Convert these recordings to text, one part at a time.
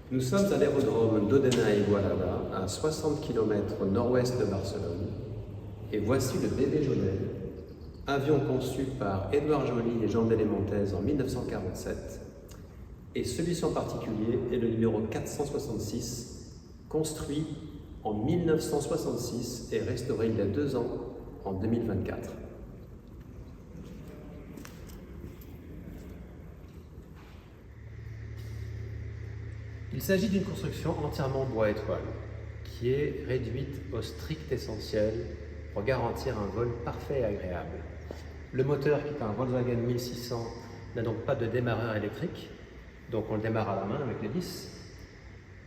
Nous sommes à l'aérodrome d'Odena et Igualada, à 60 km au nord-ouest de Barcelone. Et voici le bébé Jodel, avion conçu par Édouard Joly et Jean Delémentez en 1947. Et celui-ci en particulier est le numéro 466, construit en 1966 et restauré il y a 2 ans, en 2024. Il s'agit d'une construction entièrement bois et toile, qui est réduite au strict essentiel pour garantir un vol parfait et agréable. Le moteur, qui est un Volkswagen 1600, n'a donc pas de démarreur électrique, donc on le démarre à la main avec l'hélice.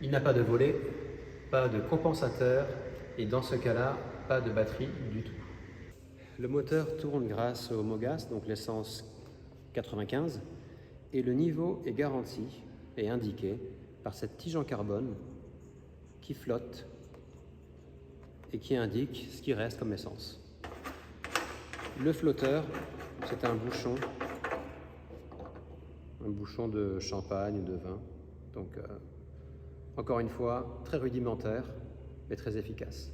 Il n'a pas de volet, pas de compensateur et dans ce cas-là, pas de batterie du tout. Le moteur tourne grâce au Mogas, donc l'essence 95, et le niveau est garanti et indiqué par cette tige en carbone qui flotte et qui indique ce qui reste comme essence. Le flotteur, c'est un bouchon de champagne ou de vin. Donc, encore une fois, très rudimentaire, mais très efficace.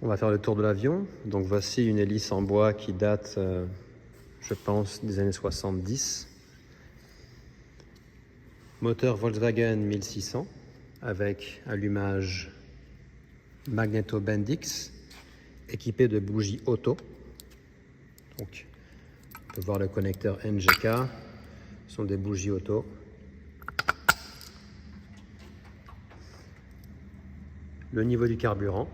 On va faire le tour de l'avion. Donc voici une hélice en bois qui date, je pense, des années 70. Moteur Volkswagen 1600 avec allumage Magneto Bendix équipé de bougies auto. Donc, on peut voir le connecteur NGK, ce sont des bougies auto. Le niveau du carburant.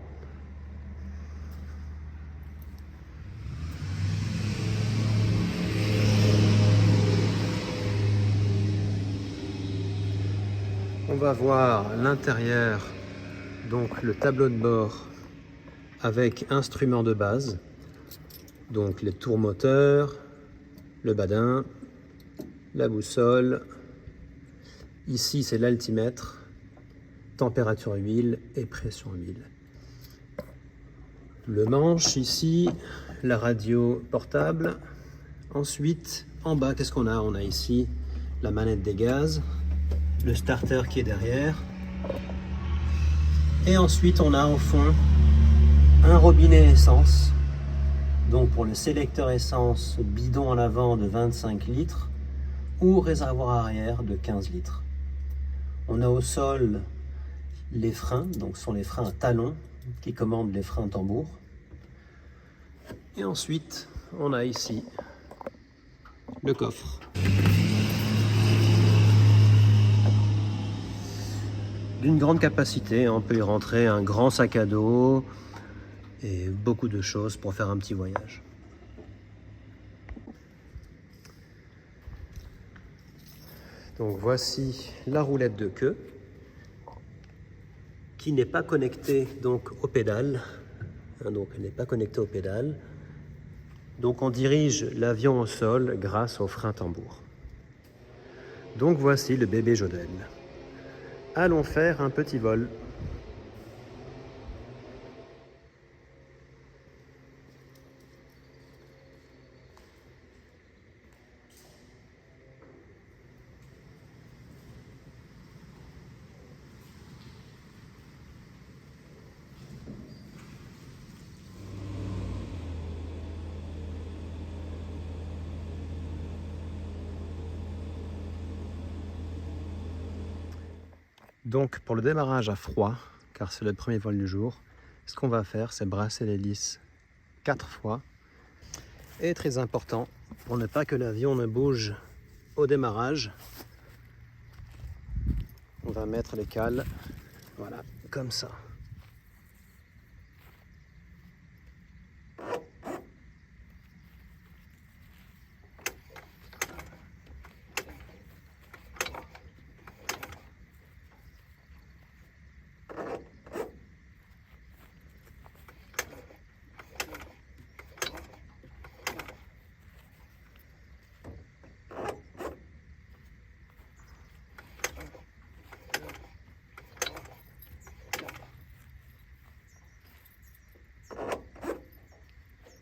On va voir l'intérieur, donc le tableau de bord avec instruments de base, donc les tours moteurs, le badin, la boussole. Ici c'est l'altimètre, température huile et pression huile. Le manche ici, la radio portable. Ensuite, en bas, qu'est-ce qu'on a? On a ici la manette des gaz, le starter qui est derrière. Et ensuite, on a au fond un robinet essence. Donc pour le sélecteur essence, bidon en avant de 25 litres ou réservoir arrière de 15 litres. On a au sol les freins, donc ce sont les freins à talons qui commandent les freins tambour. Et ensuite, on a ici le coffre. D'une grande capacité, on peut y rentrer un grand sac à dos et beaucoup de choses pour faire un petit voyage. Donc voici la roulette de queue qui n'est pas connectée donc aux pédales. Donc elle n'est pas connectée aux pédales. Donc on dirige l'avion au sol grâce au frein tambour. Donc voici le bébé Jodel. Allons faire un petit vol. Donc pour le démarrage à froid, car c'est le premier vol du jour, ce qu'on va faire, c'est brasser l'hélice 4 fois. Et très important, pour ne pas que l'avion ne bouge au démarrage, on va mettre les cales, voilà, comme ça.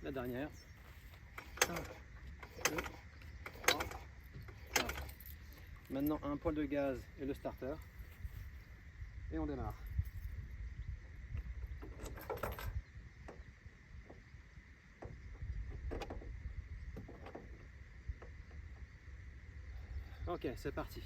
La dernière. 1, 2, 3, 4. Maintenant un poêle de gaz et le starter. Et on démarre. Ok, c'est parti.